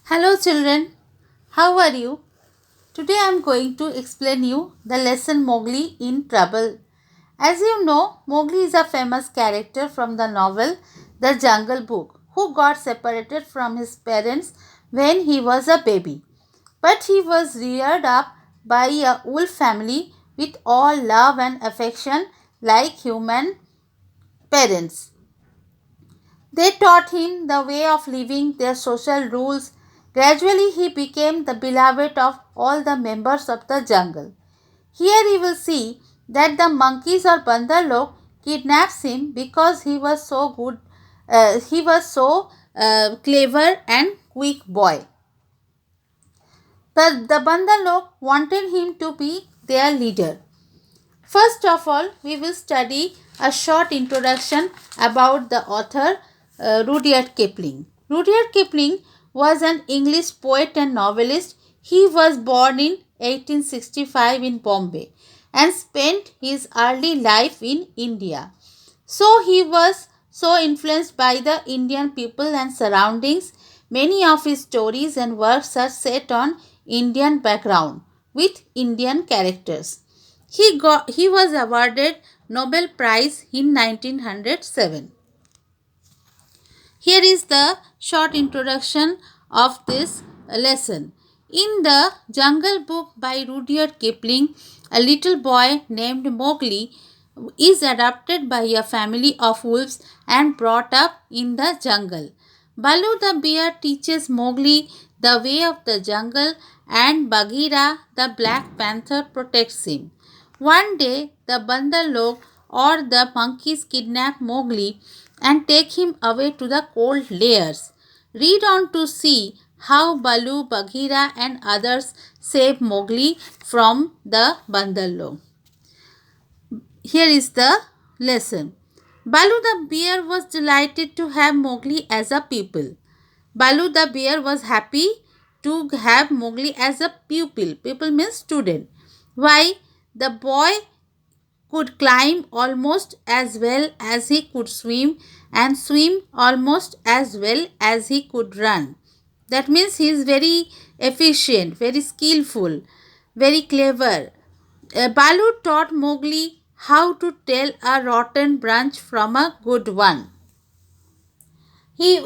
Hello children, how are you? Today I am going to explain you the lesson Mowgli in Trouble. As you know, Mowgli is a famous character from the novel The Jungle Book who got separated from his parents when he was a baby. But he was reared up by a wolf family with all love and affection like human parents. They taught him the way of living, their social rules. Gradually, he became the beloved of all the members of the jungle. Here you will see that the monkeys or Bandalok kidnaps him because he was so good, clever and quick boy. The Bandalok wanted him to be their leader. First of all, we will study a short introduction about the author Rudyard Kipling. Rudyard Kipling was an English poet and novelist. He was born in 1865 in Bombay and spent his early life in India. So he was so influenced by the Indian people and surroundings. Many of his stories and works are set on Indian background with Indian characters. He was awarded Nobel Prize in 1907. Here is the short introduction of this lesson. In the Jungle Book by Rudyard Kipling, a little boy named Mowgli is adopted by a family of wolves and brought up in the jungle. Balu the bear teaches Mowgli the way of the jungle and Bagheera the black panther protects him. One day, the Bandalog or the monkeys kidnap Mowgli and take him away to the cold lairs. Read on to see how Balu, Bagheera, and others save Mowgli from the Bandalog. Here is the lesson. Balu the bear was delighted to have Mowgli as a pupil. Balu the bear was happy to have Mowgli as a pupil. Pupil means student. Why? The boy could climb almost as well as he could swim and swim almost as well as he could run. That means he is very efficient, very skillful, very clever. Balu taught Mowgli how to tell a rotten branch from a good one. He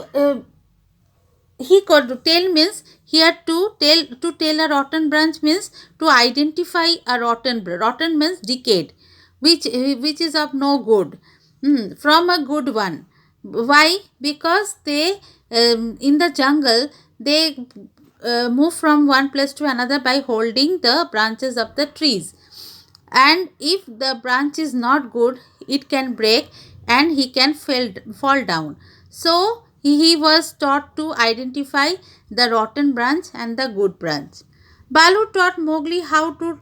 he could tell means here to tell a rotten branch means to identify a rotten means decayed, which is of no good, from a good one. Why? Because they in the jungle they move from one place to another by holding the branches of the trees, and if the branch is not good it can break and he can fall down. So he was taught to identify the rotten branch and the good branch. Balu taught Mowgli how to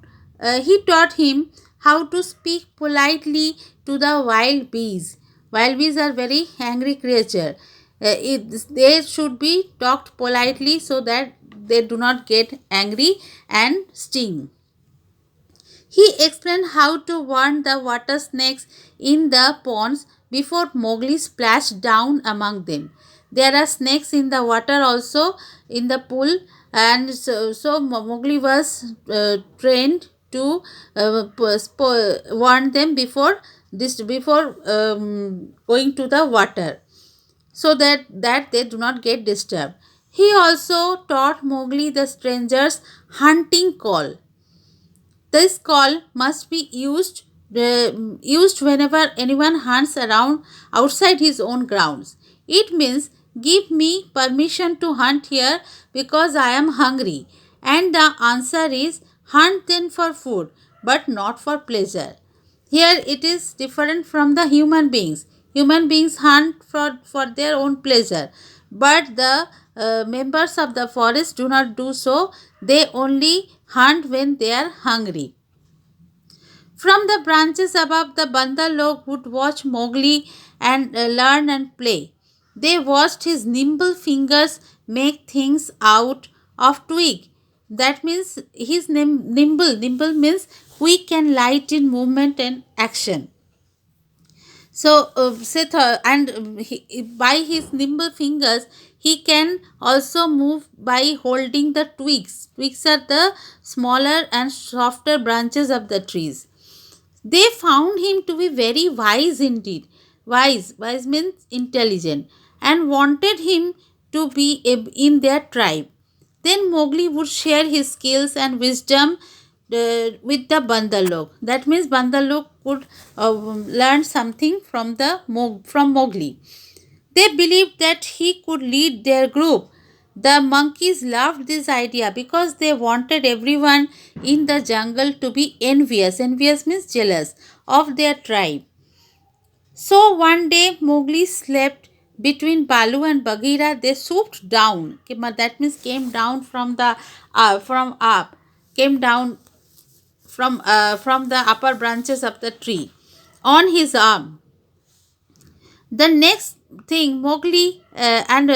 he taught him how to speak politely to the wild bees. Wild bees are very angry creature. They should be talked politely so that they do not get angry and sting. He explained how to warn the water snakes in the ponds before Mowgli splashed down among them. There are snakes in the water also in the pool, and so Mowgli was trained to warn them before going to the water, so that they do not get disturbed. He also taught Mowgli the stranger's hunting call. This call must be used whenever anyone hunts around outside his own grounds. It means give me permission to hunt here because I am hungry. And the answer is hunt then for food but not for pleasure. Here it is different from the human beings. Human beings hunt for their own pleasure, but the members of the forest do not do so. They only hunt when they are hungry. From the branches above, the Bandar would watch Mowgli and learn and play. They watched his nimble fingers make things out of twig. That means his nimble. Nimble means quick and light in movement and action. So, by his nimble fingers, he can also move by holding the twigs. Twigs are the smaller and softer branches of the trees. They found him to be very wise indeed. Wise means intelligent, and wanted him to be in their tribe. Then Mowgli would share his skills and wisdom with the Bandalok. That means Bandalok could learn something from from Mowgli. They believed that he could lead their group. The monkeys loved this idea because they wanted everyone in the jungle to be envious. Envious means jealous of their tribe. So one day Mowgli slept between Balu and Bagheera. They swooped down. That means came down from up, came down from the upper branches of the tree on his arm. The next thing, Mowgli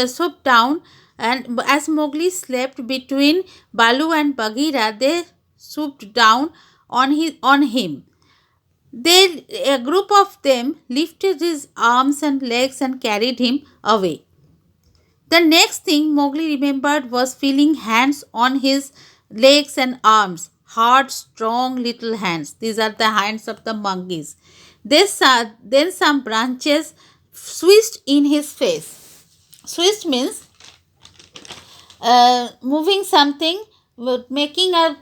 swooped down, and as Mowgli slept between Balu and Bagheera, they swooped down on him. A group of them lifted his arms and legs and carried him away. The next thing Mowgli remembered was feeling hands on his legs and arms. Hard, strong little hands. These are the hands of the monkeys. Then some branches swished in his face. Swished means moving something, making a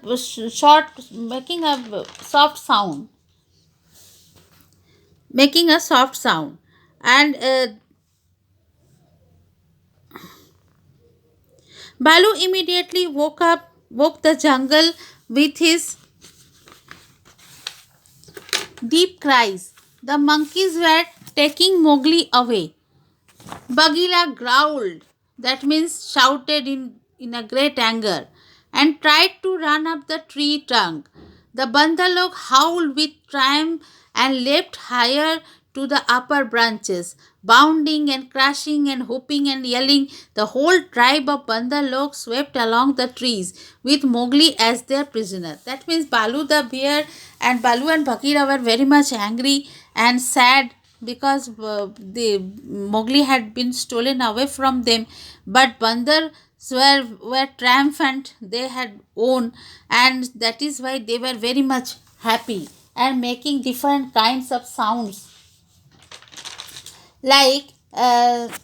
soft sound. Making a soft sound. And Balu immediately woke the jungle with his deep cries. The monkeys were taking Mowgli away. Bagheera growled, that means shouted in a great anger, and tried to run up the tree trunk. The Bandalok howled with triumph and leapt higher to the upper branches, bounding and crashing and whooping and yelling. The whole tribe of Bandalok swept along the trees with Mowgli as their prisoner. That means Balu the bear and Balu and Bagheera were very much angry and sad because the Mowgli had been stolen away from them, but Bandar were triumphant. They had won, and that is why they were very much happy and making different kinds of sounds like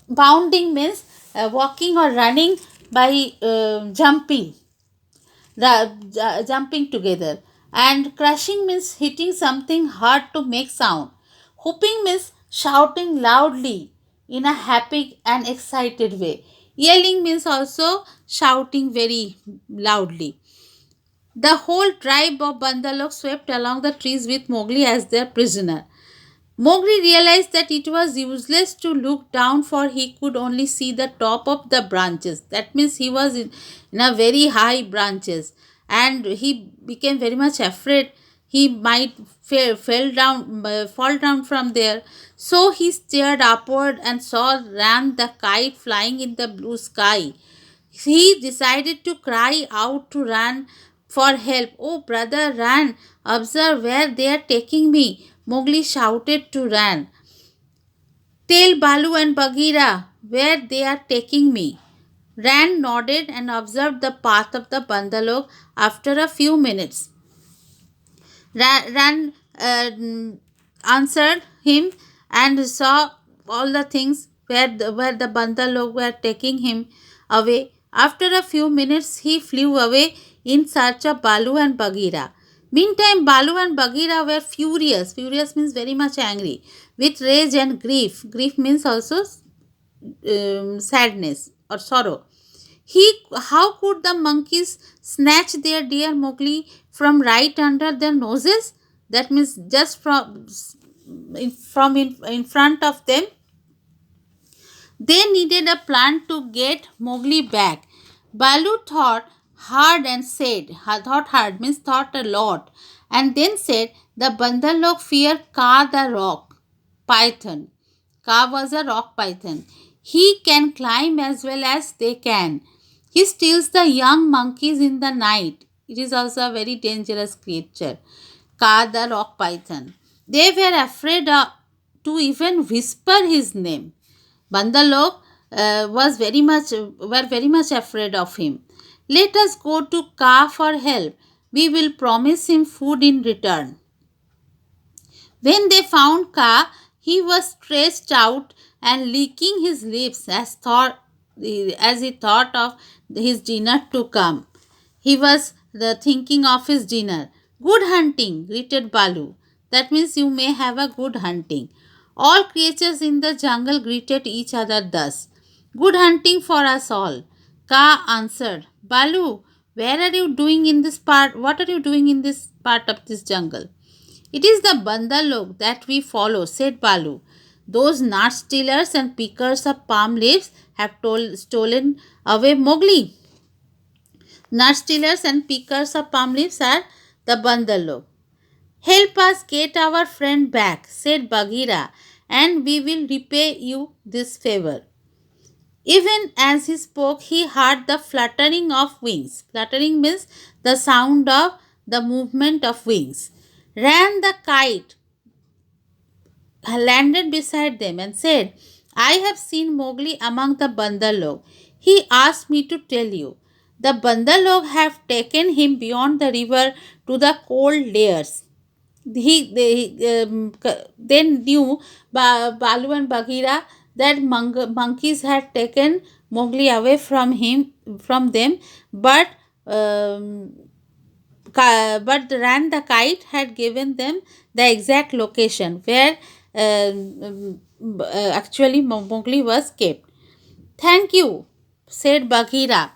bounding means walking or running by jumping together, and crashing means hitting something hard to make sound. Whooping means shouting loudly in a happy and excited way. Yelling means also shouting very loudly. The whole tribe of Bandalok swept along the trees with Mowgli as their prisoner. Mowgli realized that it was useless to look down, for he could only see the top of the branches. That means he was in a very high branches, and he became very much afraid he might fall down from there. So he stared upward and saw Ran the kite flying in the blue sky. He decided to cry out to Ran for help. Oh, brother Ran, observe where they are taking me. Mowgli shouted to Ran. Tell Balu and Bagheera where they are taking me. Ran nodded and observed the path of the Bandalog. After a few minutes, Ran answered him and saw all the things where the Bandalog were taking him away. After a few minutes, he flew away in search of Balu and Bagheera. Meantime, Balu and Bagheera were furious. Furious means very much angry, with rage and grief. Grief means also sadness or sorrow. How could the monkeys snatch their dear Mowgli from right under their noses? That means just in front of them. They needed a plan to get Mowgli back. Balu thought hard and said, thought hard means thought a lot, and then said, the Bandalok fear Ka the rock python. Ka was a rock python. He can climb as well as they can. He steals the young monkeys in the night. It is also a very dangerous creature. Ka the rock python. They were afraid to even whisper his name. Bandalok was very much were very much afraid of him. Let us go to Ka for help. We will promise him food in return. When they found Ka, he was stretched out and licking his lips as he thought of his dinner to come. He was thinking of his dinner. Good hunting, greeted Balu. That means you may have a good hunting. All creatures in the jungle greeted each other thus. Good hunting for us all. Ka answered, Balu, where are you doing in this part? What are you doing in this part of this jungle? It is the bandalog that we follow, said Balu. Those nut stealers and pickers of palm leaves have stolen away Mowgli. Nut stealers and pickers of palm leaves are the bandalog. Help us get our friend back, said Bagheera, and we will repay you this favor. Even as he spoke, he heard the fluttering of wings. Fluttering means the sound of the movement of wings. Ran the kite, landed beside them, and said, I have seen Mowgli among the Bandalog. He asked me to tell you. The Bandalog have taken him beyond the river to the cold layers. They knew Balu and Bagheera that monkeys had taken Mowgli away from them, but um, Ran the Kite had given them the exact location where actually Mowgli was kept. Thank you, said Bagheera.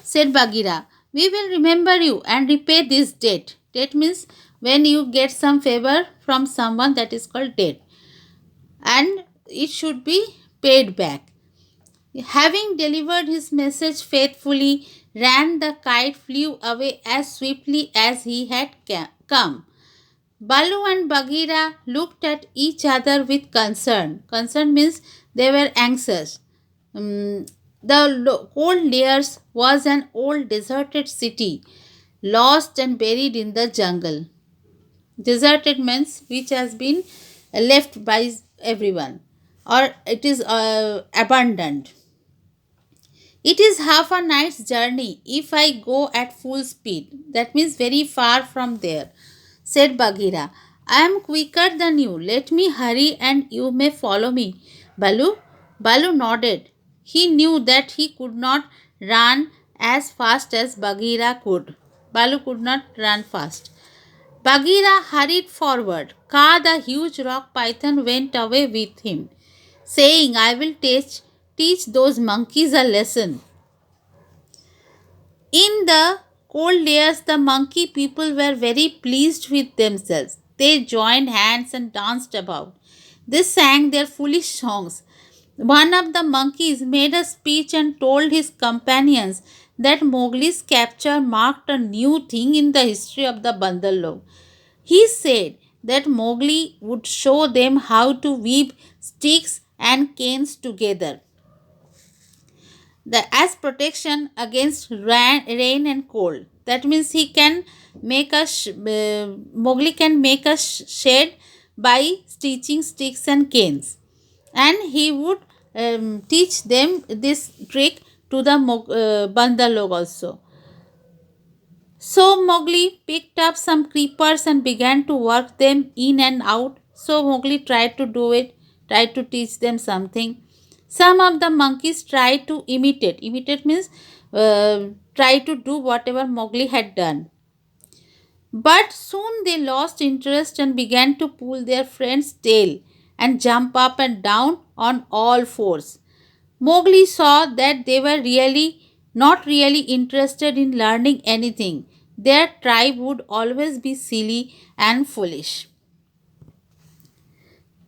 Said Bagheera. We will remember you and repay this debt. Debt means when you get some favor from someone, that is called debt, and it should be paid back. Having delivered his message faithfully, Ran the Kite flew away as swiftly as he had come. Balu and Bagheera looked at each other with concern. Concern means they were anxious. The cold layers was an old deserted city, lost and buried in the jungle. Deserted means which has been left by everyone, or it is abandoned. It is half a night's journey if I go at full speed. That means very far from there, said Bagheera. I am quicker than you. Let me hurry and you may follow me. Balu? Balu nodded. He knew that he could not run as fast as Bagheera could. Balu could not run fast. Bagheera hurried forward. Ka, the huge rock python, went away with him, saying, I will teach those monkeys a lesson. In the cold layers, the monkey people were very pleased with themselves. They joined hands and danced about. They sang their foolish songs. One of the monkeys made a speech and told his companions that Mowgli's capture marked a new thing in the history of the Bandalog. He said that Mowgli would show them how to weave sticks and canes together as protection against rain and cold. That means he can make a Mowgli can make a shed by stitching sticks and canes, and he would teach them this trick to the Bandalog also. So Mowgli picked up some creepers and began to work them in and out. So Mowgli tried to do it, tried to teach them something. Some of the monkeys tried to imitate. Imitate means try to do whatever Mowgli had done. But soon they lost interest and began to pull their friend's tail and jump up and down on all fours. Mowgli saw that they were not really interested in learning anything. Their tribe would always be silly and foolish.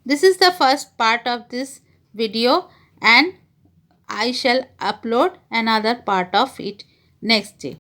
This is the first part of this video, and I shall upload another part of it next day.